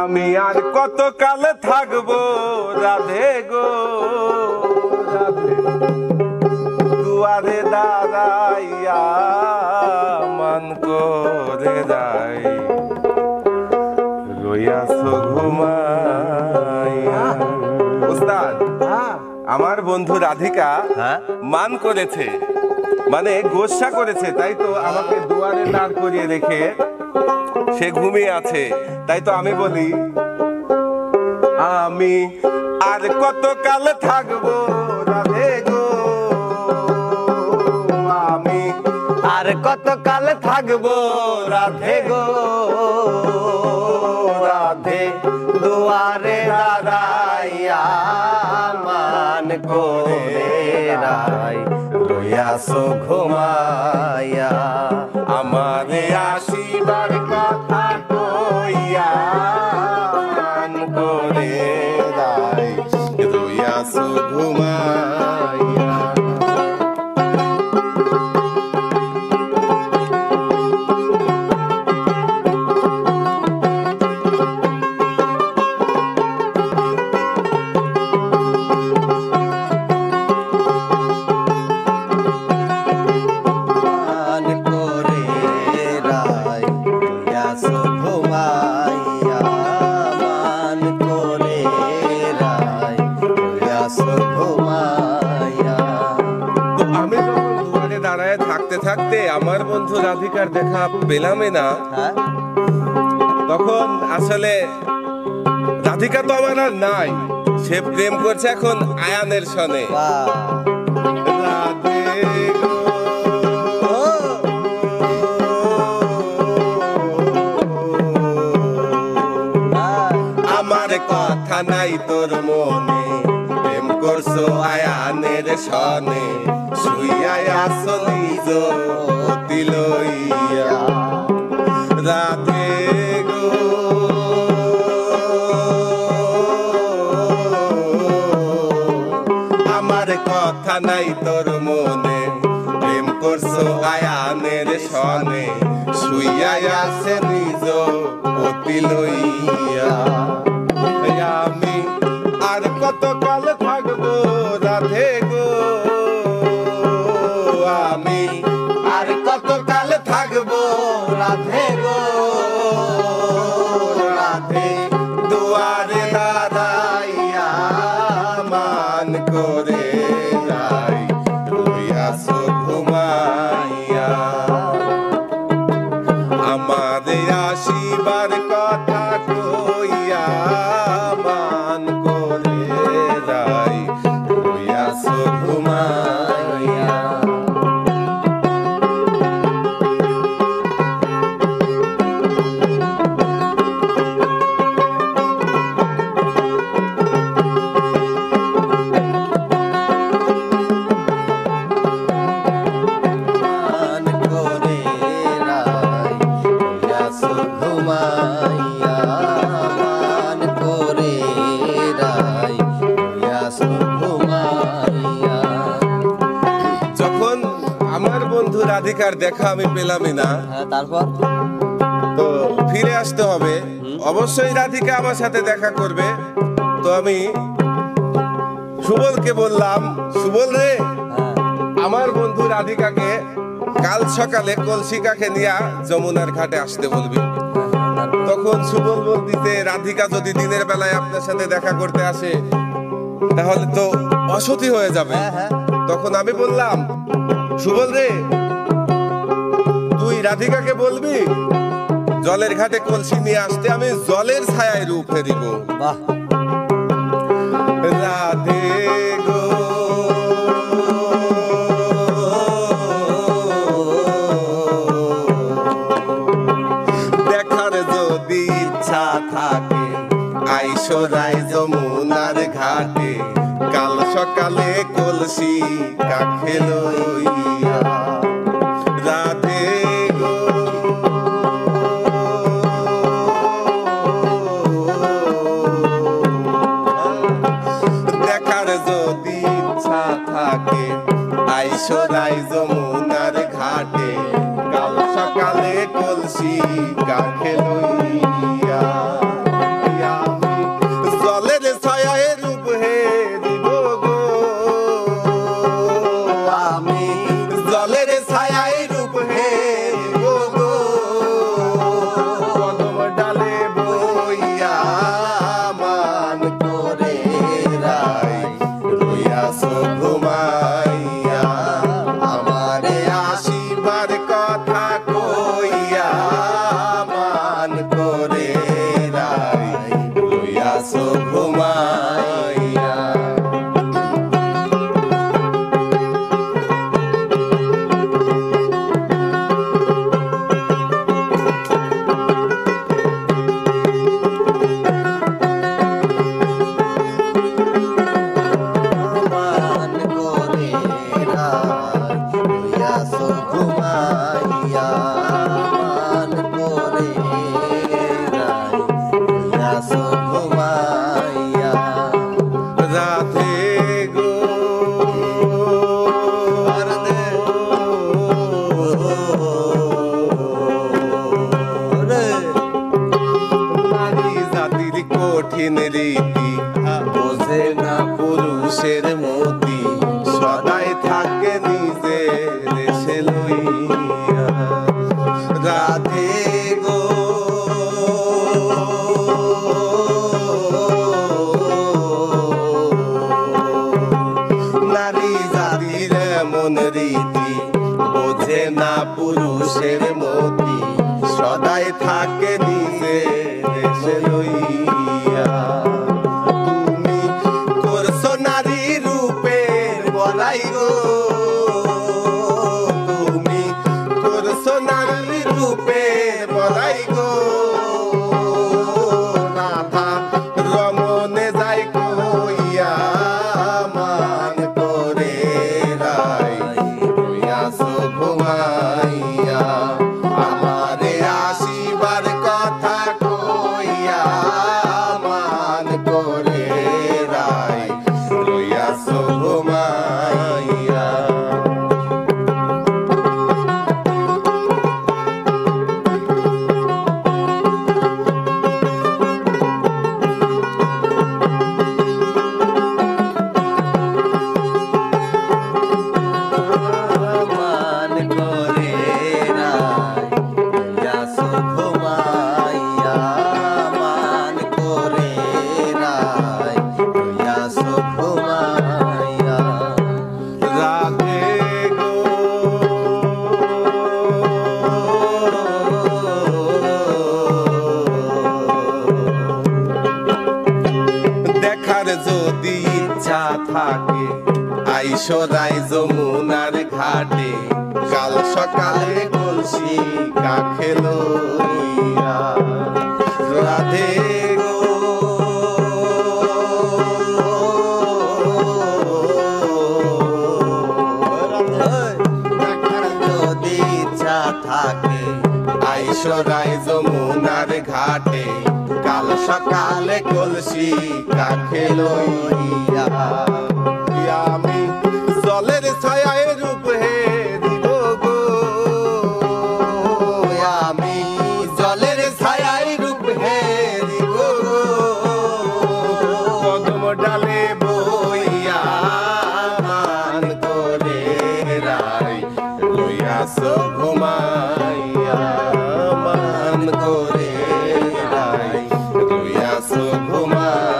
আমি আর কত কাল থাকবো রাধে গো রাধে, দুয়ারে দাঁড়াইয়া মান করে যাই, রইয়াছো ঘুমাইয়া। ওস্তাদ, আমার বন্ধু রাধিকা মান করেছে, মানে গোসা করেছে, তাই তো আমাকে দুয়ারে দাঁড় করিয়ে রেখে সে ঘুমিয়ে আছে। তাই তো আমি বলি, আমি আর কত কাল থাকবো রাধে গো, আমি আর কত কাল থাকবো রাধে গো রাধে, দুয়ারে দাঁড়াইয়া মান করে রাই, রইয়াছো ঘুমাইয়া। আমারে আসিবার কথা কইয়া মান করে রাই, রইয়াছো ঘুমাইয়া। থাকতে আমার বন্ধু রাধিকার দেখা পেলামই না, তখন আসলে রাধিকা তো আমার আর নাই, সে প্রেম করছে এখন আয়ানের সনে। আমার কথা নাই তোর মনে, প্রেম করছো আয়ানের সনে, শুইয়া আছো নিজ অতি লইয়া রাধে গো। আমার কথা নাই তোর মনে, প্রেম করছো আয়ানের সনে, শুইয়া আছে নিজ অতি লইয়া। আমি আর কত কাল থাকবো রাধে গো, আমি আর কত কাল থাকবো রাধে গো রাধে, দুয়ারে দাঁড়াইয়া মান করে যাই, রইয়াছো ঘুমাইয়া। আমাদের আসিবার কথা কইয়া মান করে যাই, রইয়াছো ঘুমাইয়া। রাধিকার দেখা আমি পেলামই না, তারপর তো ফিরে আসতে হবে, অবশ্যই রাধিকা আমার সাথে দেখা করবে। তো আমি সুবলকে বললাম, সুবল রে, আমার বন্ধু রাধিকাকে কাল সকালে কলসিকাকে নিয়ে যমুনার ঘাটে আসতে বলবি। তখন সুবল বলতিতে, রাধিকা যদি দিনের বেলায় আপনার সাথে দেখা করতে আসে তাহলে তো অসতী হয়ে যাবে। তখন আমি বললাম, সুবল রে, তুই রাধিকাকে বলবি জলের ঘাটে কলসি নিয়ে আসতে, আমি জলের ছায়ায় রূপ ফেরিব। রাধে গো দেখার যদি ইচ্ছা থাকে, আইসো রায় যমুনার ঘাটে, কাল সকালে কলসি কাখে লইয়া। রাধে গো দেখার যদি ইচ্ছা থাকে, আইসো রায় যমুনার ঘাটে, কাল সকালে কলসি কাখে লইয়া। রইয়াছো ঘুমাইয়া রাধে গো নারী জাতির কঠিন রীতি বোঝে না পুরুষের মতি সদাই থাকে নিজে দেশে লইয়া রাধে গো নারী জাতির এমন রীতি বোঝে না পুরুষের মতি সদাই থাকে নিজে দেশে লইয়া তুমি করছো নারী রূপের বলাই গো তুমি করছো নারী রূপের বলাই গো রাধা রমনে যাই কইয়া মান করে রাই রইয়াছো ঘুমাইয়া আমারে আসিবার কথা কইয়া মান করে রাই রইয়াছো ঘুমাইয়া মান করে রাই রইয়াছো ঘুমাইয়া মান করে রাই রইয়াছো ঘুমাইয়া রাধে গো দেখার যদি ইচ্ছা থাকে আইসো রাই যমুনার ঘাটে কাল সকালে কলসি কাখে লইয়া রাধে গো দেখার যদি ইচ্ছা থাকে আইসো রাই যমুনার ঘাটে কাল সকালে কলসি কাখে লইয়া আমি জলের ছায়ায় রূপ হে দিব গো আমি জলের ছায়ায় রূপ হে দিব কদম ডালে বইয়া মান করে রাই লইয়াছো ঘুমাইয়া মান করে রাই লইয়াছো ঘুমাইয়া